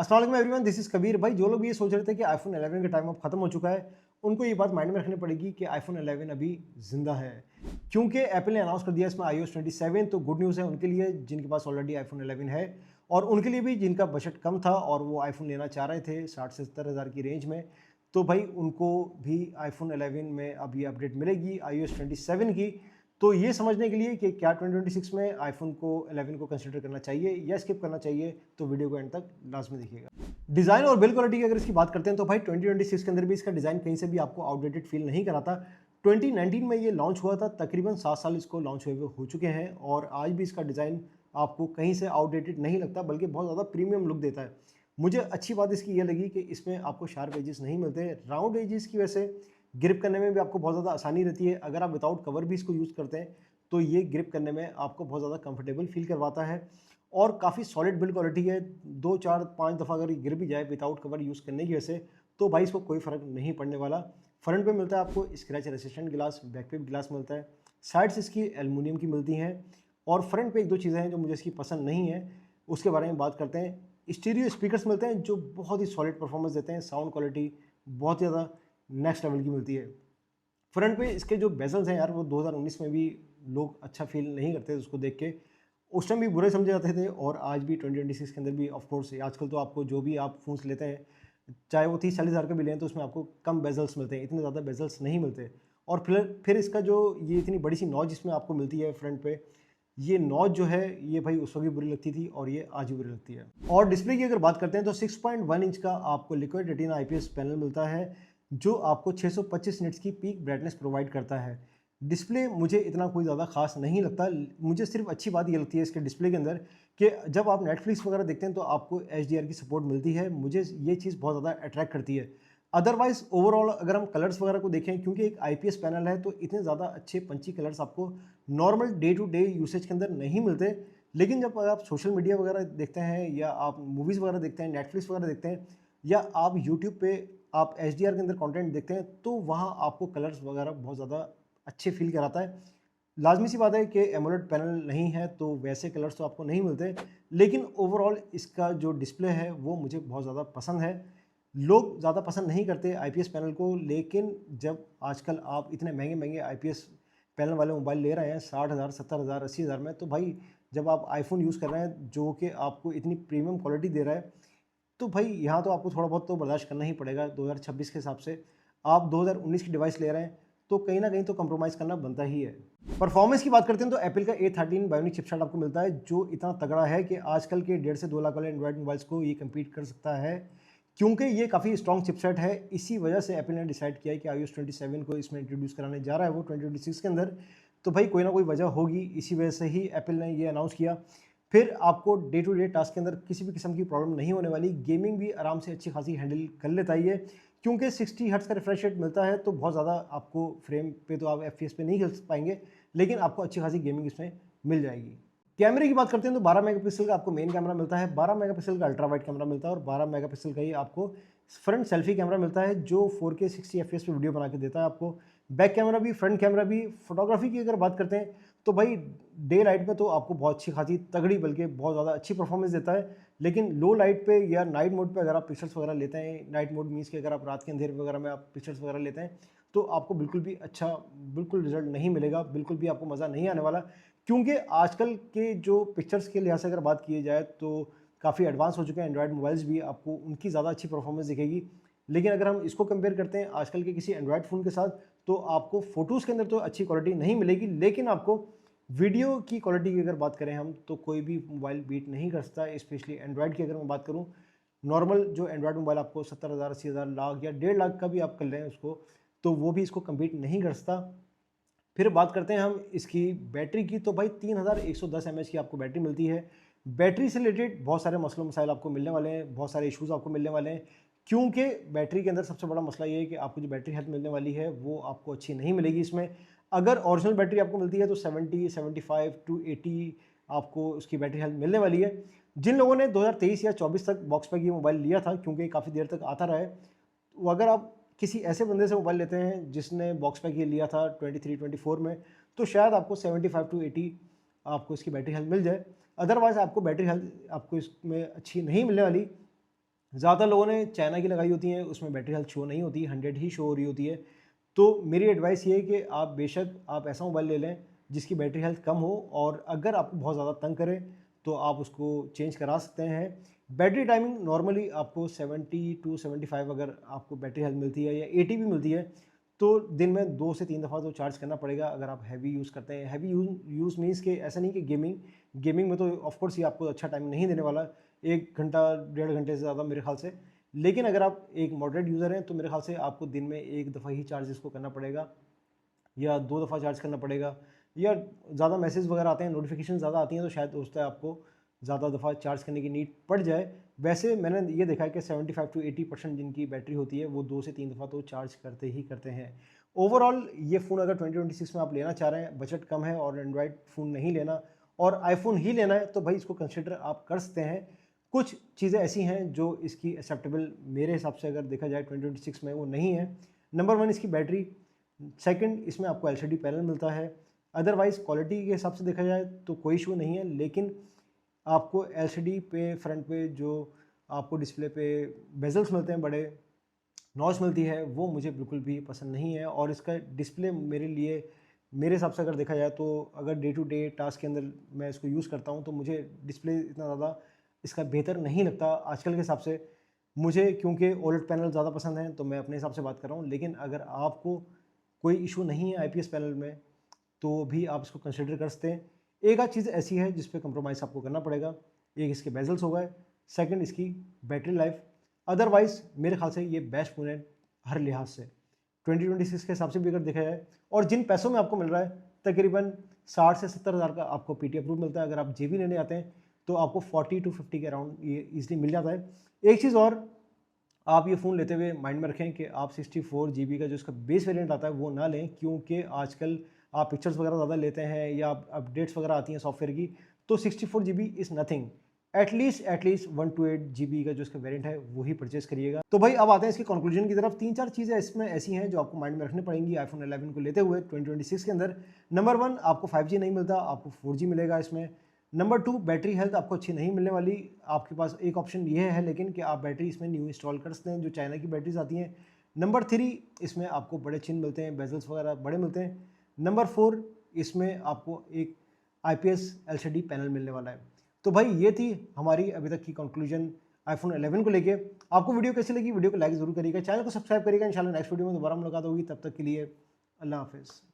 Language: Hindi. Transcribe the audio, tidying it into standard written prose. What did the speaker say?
अस्सलाम वालेकुम एवरीवन, दिस इज़ कबीर। भाई जो लोग ये सोच रहे थे कि आईफोन 11 का टाइम अब खत्म हो चुका है, उनको ये बात माइंड में रखनी पड़ेगी कि आईफोन 11 अभी ज़िंदा है। क्योंकि एप्पल ने अनाउंस कर दिया इसमें iOS 27, तो गुड न्यूज़ है उनके लिए जिनके पास ऑलरेडी आईफोन 11 है, और उनके लिए भी जिनका बजट कम था और वो आईफोन लेना चाह रहे थे 60 से 70 हज़ार की रेंज में। तो भाई उनको भी आईफोन 11 में अब ये अपडेट मिलेगी iOS 27 की। तो ये समझने के लिए कि क्या 2026 में आईफोन को 11 को कंसिडर करना चाहिए या स्किप करना चाहिए, तो वीडियो को एंड तक लास्ट में देखिएगा। डिज़ाइन और बिल्ड क्वालिटी की अगर इसकी बात करते हैं तो भाई 2026 के अंदर भी इसका डिज़ाइन कहीं से भी आपको आउटडेटेड फील नहीं कराता। 2019 में ये लॉन्च हुआ था, तकरीबन 7 साल इसको लॉन्च हुए हुए हो चुके हैं और आज भी इसका डिज़ाइन आपको कहीं से आउटडेटेड नहीं लगता, बल्कि बहुत ज़्यादा प्रीमियम लुक देता है। मुझे अच्छी बात इसकी ये लगी कि इसमें आपको शार्प एजेस नहीं मिलते, राउंड एजेस की वजह से ग्रिप करने में भी आपको बहुत ज़्यादा आसानी रहती है। अगर आप विदाउट कवर भी इसको यूज़ करते हैं तो ये ग्रिप करने में आपको बहुत ज़्यादा कंफर्टेबल फील करवाता है और काफ़ी सॉलिड बिल्ड क्वालिटी है। 2, 4, 5 दफ़ा अगर ये गिर भी जाए विदाउट कवर यूज़ करने की वजह से, तो भाई इसको कोई फ़र्क नहीं पड़ने वाला। फ्रंट पे मिलता है आपको स्क्रैच रेसिस्टेंट गिलास, बैक पे भी गिलास मिलता है, साइड्स इसकी एल्युमिनियम की मिलती हैं और फ्रंट पे 1-2 चीज़ें हैं जो मुझे इसकी पसंद नहीं है, उसके बारे में बात करते हैं। स्टीरियो स्पीकर्स मिलते हैं जो बहुत ही सॉलिड परफॉर्मेंस देते हैं, साउंड क्वालिटी बहुत ज़्यादा नेक्स्ट लेवल की मिलती है। फ्रंट पे इसके जो बेजल्स हैं यार, वो 2019 में भी लोग अच्छा फ़ील नहीं करते थे उसको देख के। उस टाइम भी बुरे समझे जाते थे और आज भी 2026 के अंदर भी ऑफ कोर्स आजकल तो आपको जो भी आप फ़ोन्स लेते हैं, चाहे वो 30-40 हज़ार का भी लें, तो उसमें आपको कम बेजल्स मिलते हैं, इतने ज़्यादा बेजल्स नहीं मिलते। और फिर इसका जो ये इतनी बड़ी सी नॉच इसमें आपको मिलती है फ्रंट पे, ये नॉच जो है ये भाई उस वक्त भी बुरी लगती थी और ये आज भी बुरी लगती है। और डिस्प्ले की अगर बात करते हैं तो 6.1 इंच का आपको लिक्विड रेटिना आईपीएस पैनल मिलता है, जो आपको 625 निट्स की पीक ब्राइटनेस प्रोवाइड करता है। डिस्प्ले मुझे इतना कोई ज़्यादा खास नहीं लगता, मुझे सिर्फ अच्छी बात ये लगती है इसके डिस्प्ले के अंदर कि जब आप नेटफ्लिक्स वगैरह देखते हैं तो आपको एचडीआर की सपोर्ट मिलती है, मुझे ये चीज़ बहुत ज़्यादा अट्रैक्ट करती है। अदरवाइज़ ओवरऑल अगर हम कलर्स वगैरह को देखें, क्योंकि एक आईपीएस पैनल है तो इतने ज़्यादा अच्छे पंची कलर्स आपको normal day to day usage के अंदर नहीं मिलते। लेकिन जब आप सोशल मीडिया वगैरह देखते हैं या आप मूवीज़ वगैरह देखते हैं, नेटफ्लिक्स वगैरह देखते हैं या आप यूट्यूब पे आप एचडीआर के अंदर कंटेंट देखते हैं, तो वहाँ आपको कलर्स वगैरह बहुत ज़्यादा अच्छे फील कराता है। लाज़मी सी बात है कि एमोलेड पैनल नहीं है तो वैसे कलर्स तो आपको नहीं मिलते, लेकिन ओवरऑल इसका जो डिस्प्ले है वो मुझे बहुत ज़्यादा पसंद है। लोग ज़्यादा पसंद नहीं करते आईपीएस पैनल को, लेकिन जब आजकल आप इतने महंगे-महंगे आईपीएस पैनल वाले मोबाइल ले रहे हैं 60,000, 70,000, 80,000 में, तो भाई जब आप आईफ़ोन यूज़ कर रहे हैं जो कि आपको इतनी प्रीमियम क्वालिटी दे रहा है, तो भाई यहाँ तो आपको थोड़ा बहुत तो बर्दाश्त करना ही पड़ेगा। 2026 के हिसाब से आप 2019 की डिवाइस ले रहे हैं, तो कहीं न कहीं तो कंप्रोमाइज़ करना बनता ही है। परफॉर्मेंस की बात करते हैं तो एप्पल का A13 बायोनिक चिपसेट आपको मिलता है, जो इतना तगड़ा है कि आजकल के 1.5 से 2 लाख वाले एंड्रॉयड मोबाइल्स को ये कम्पीट कर सकता है। क्योंकि ये काफ़ी स्ट्रॉन्ग चिपसेट है, इसी वजह से एप्पल ने डिसाइड किया है कि iOS 27 को इसमें इंट्रोड्यूस कराने जा रहा है वो 2026 के अंदर। तो भाई कोई ना कोई वजह होगी, इसी वजह से ही एप्पल ने ये अनाउंस किया। फिर आपको डे टू डे टास्क के अंदर किसी भी किस्म की प्रॉब्लम नहीं होने वाली, गेमिंग भी आराम से अच्छी खासी हैंडल कर लेता है ये, क्योंकि 60 हर्ट्ज़ का रिफ्रेश रेट मिलता है, तो बहुत ज़्यादा आपको फ्रेम पे तो आप एफपीएस पे नहीं खेल पाएंगे, लेकिन आपको अच्छी खासी गेमिंग इसमें मिल जाएगी। कैमरे की बात करते हैं तो 12 मेगापिक्सल का आपको मेन कैमरा मिलता है, 12 मेगापिक्सल का अल्ट्रा वाइड कैमरा मिलता है और 12 मेगापिक्सल का ही आपको फ्रंट सेल्फी कैमरा मिलता है, जो 4K 60 एफपीएस पे वीडियो बना के देता है आपको। बैक कैमरा भी, फ्रंट कैमरा भी। फोटोग्राफी की अगर बात करते हैं तो भाई डे लाइट में तो आपको बहुत अच्छी खासी तगड़ी, बल्कि बहुत ज़्यादा अच्छी परफॉर्मेंस देता है, लेकिन लो लाइट पे या नाइट मोड पे अगर आप पिक्चर्स वगैरह लेते हैं, नाइट मोड मीन्स कि अगर आप रात के अंधेरे वगैरह में आप पिक्चर्स वगैरह लेते हैं, तो आपको बिल्कुल भी अच्छा बिल्कुल रिजल्ट नहीं मिलेगा, बिल्कुल भी आपको मज़ा नहीं आने वाला। क्योंकि आजकल के जो पिक्चर्स के लिहाज से अगर बात की जाए तो काफ़ी एडवांस हो चुके हैं एंड्रॉयड मोबाइल्स भी, आपको उनकी ज़्यादा अच्छी परफॉर्मेंस दिखेगी। लेकिन अगर हम इसको कंपेयर करते हैं आजकल के किसी एंड्रॉयड फ़ोन के साथ, तो आपको फ़ोटोज़ के अंदर तो अच्छी क्वालिटी नहीं मिलेगी, लेकिन आपको वीडियो की क्वालिटी की अगर बात करें हम, तो कोई भी मोबाइल बीट नहीं कर सकता, स्पेशली एंड्रॉयड की अगर मैं बात करूँ। नॉर्मल जो एंड्रॉयड मोबाइल आपको 70,000, 80,000, लाख या 1.5 लाख का भी आप कर लें उसको, तो वो भी इसको कम्पीट नहीं कर सकता। फिर बात करते हैं हम इसकी बैटरी की, तो भाई 3110 mAh की आपको बैटरी मिलती है। बैटरी से रिलेटेड बहुत सारे मसलो मसाइल आपको मिलने वाले हैं, बहुत सारे इश्यूज़ आपको मिलने वाले हैं, क्योंकि बैटरी के अंदर सबसे बड़ा मसला ये है कि आपको जो बैटरी हेल्थ मिलने वाली है वो आपको अच्छी नहीं मिलेगी इसमें। अगर ओरिजिनल बैटरी आपको मिलती है तो 70, 75 टू 80 आपको उसकी बैटरी हेल्थ मिलने वाली है। जिन लोगों ने 2023 या 24 तक बॉक्स पैक ये मोबाइल लिया था, क्योंकि काफ़ी देर तक आता रहा है, तो अगर आप किसी ऐसे बंदे से मोबाइल लेते हैं जिसने बॉक्स पैक ये लिया था 23-24 में, तो शायद आपको 75 टू 80 आपको इसकी बैटरी हेल्थ मिल जाए। अदरवाइज़ आपको बैटरी हेल्थ आपको इसमें अच्छी नहीं मिलने वाली। ज़्यादा लोगों ने चाइना की लगाई होती है, उसमें बैटरी हेल्थ शो नहीं होती, 100 ही शो हो रही होती है। तो मेरी एडवाइस ये है कि आप बेशक आप ऐसा मोबाइल ले लें जिसकी बैटरी हेल्थ कम हो, और अगर आपको बहुत ज़्यादा तंग करे तो आप उसको चेंज करा सकते हैं। बैटरी टाइमिंग नॉर्मली आपको 70 टू 75 अगर आपको बैटरी हेल्थ मिलती है या 80 भी मिलती है तो दिन में 2 से 3 दफ़ा तो चार्ज करना पड़ेगा अगर आप हैवी यूज़ करते हैं। हैवी यूज़ मीन्स कि ऐसा नहीं कि गेमिंग में तो ऑफ कोर्स ये आपको अच्छा टाइम नहीं देने वाला, 1 घंटा 1.5 घंटे से ज़्यादा मेरे ख्याल से। लेकिन अगर आप एक मॉडरेट यूज़र हैं तो मेरे ख्याल से आपको दिन में 1 दफ़ा ही चार्ज इसको करना पड़ेगा या 2 दफ़ा चार्ज करना पड़ेगा, या ज़्यादा मैसेज वगैरह आते हैं, नोटिफिकेशन ज़्यादा आती हैं तो शायद उस टाइम आपको ज़्यादा दफ़ा चार्ज करने की नीड पड़ जाए। वैसे मैंने ये देखा है कि 75 टू 80% जिनकी बैटरी होती है वो 2 से 3 दफ़ा तो चार्ज करते ही करते हैं। ओवरऑल ये फ़ोन अगर 2026 में आप लेना चाह रहे हैं, बजट कम है और एंड्रॉयड फ़ोन नहीं लेना और आईफ़ोन ही लेना है तो भाई इसको कंसिडर आप कर सकते हैं। कुछ चीज़ें ऐसी हैं जो इसकी एक्सेप्टेबल मेरे हिसाब से अगर देखा जाए 2026 में वो नहीं है। नंबर 1 इसकी बैटरी, सेकंड इसमें आपको एलसीडी पैनल मिलता है। अदरवाइज़ क्वालिटी के हिसाब से देखा जाए तो कोई इशू नहीं है, लेकिन आपको एलसीडी पे फ्रंट पे जो आपको डिस्प्ले पे बेजल्स मिलते हैं बड़े, नॉच मिलती है, वो मुझे बिल्कुल भी पसंद नहीं है। और इसका डिस्प्ले मेरे लिए, मेरे हिसाब से अगर देखा जाए तो अगर डे टू डे टास्क के अंदर मैं इसको यूज़ करता हूँ तो मुझे डिस्प्ले इतना ज़्यादा इसका बेहतर नहीं लगता आजकल के हिसाब से। मुझे क्योंकि ओलेड पैनल ज़्यादा पसंद है तो मैं अपने हिसाब से बात कर रहा हूँ, लेकिन अगर आपको कोई इशू नहीं है आईपीएस पैनल में तो भी आप इसको कंसिडर कर सकते हैं। एक आध चीज़ ऐसी है जिस पे कंप्रोमाइज़ आपको करना पड़ेगा, एक इसके बेजल्स हो गए, सेकंड इसकी बैटरी लाइफ। अदरवाइज़ मेरे ख्याल से ये बेस्ट फ़ोन है हर लिहाज से 2026 के हिसाब से भी अगर देखा जाए, और जिन पैसों में आपको मिल रहा है तकरीबन 60 से 70 हज़ार का आपको पीटी अप्रूव मिलता है। अगर आप जेबी लेने आते हैं तो आपको 40 टू 50 के अराउंड ये ईजिली मिल जाता है। एक चीज़ और आप ये फ़ोन लेते हुए माइंड में रखें कि आप 64 जीबी का जो इसका बेस वेरिएंट आता है वो ना लें, क्योंकि आजकल आप पिक्चर्स वगैरह ज़्यादा लेते हैं या आप अपडेट्स वगैरह आती हैं सॉफ्टवेयर की, तो 64 GB is nothing. At least 128 GB का जो इसका वेरिएंट है वो ही परचेस करिएगा। तो भाई अब आते हैं इसके कंक्लूजन की तरफ। 3-4 चीज़ें इसमें ऐसी हैं जो आपको माइंड में रखनी पड़ेंगी आईफोन 11 को लेते हुए 2026 के अंदर। नंबर 1, आपको 5G नहीं मिलता, आपको 4G मिलेगा इसमें। नंबर 2, बैटरी हेल्थ आपको अच्छी नहीं मिलने वाली। आपके पास एक ऑप्शन ये है लेकिन कि आप बैटरी इसमें न्यू इंस्टॉल कर सकते हैं जो चाइना की बैटरीज आती हैं। नंबर 3, इसमें आपको बड़े चिन्ह मिलते हैं, बेजल्स वगैरह बड़े मिलते हैं। नंबर 4, इसमें आपको एक आईपीएस एलसीडी पैनल मिलने वाला है। तो भाई ये थी हमारी अभी तक की कंक्लूजन आईफोन 11 को लेके। आपको वीडियो कैसी लगी? वीडियो को लाइक जरूर करिएगा, चैनल को सब्सक्राइब करिएगा। इंशाल्लाह नेक्स्ट वीडियो में दोबारा मुलाकात होगी, तब तक के लिए अल्लाह हाफिज़।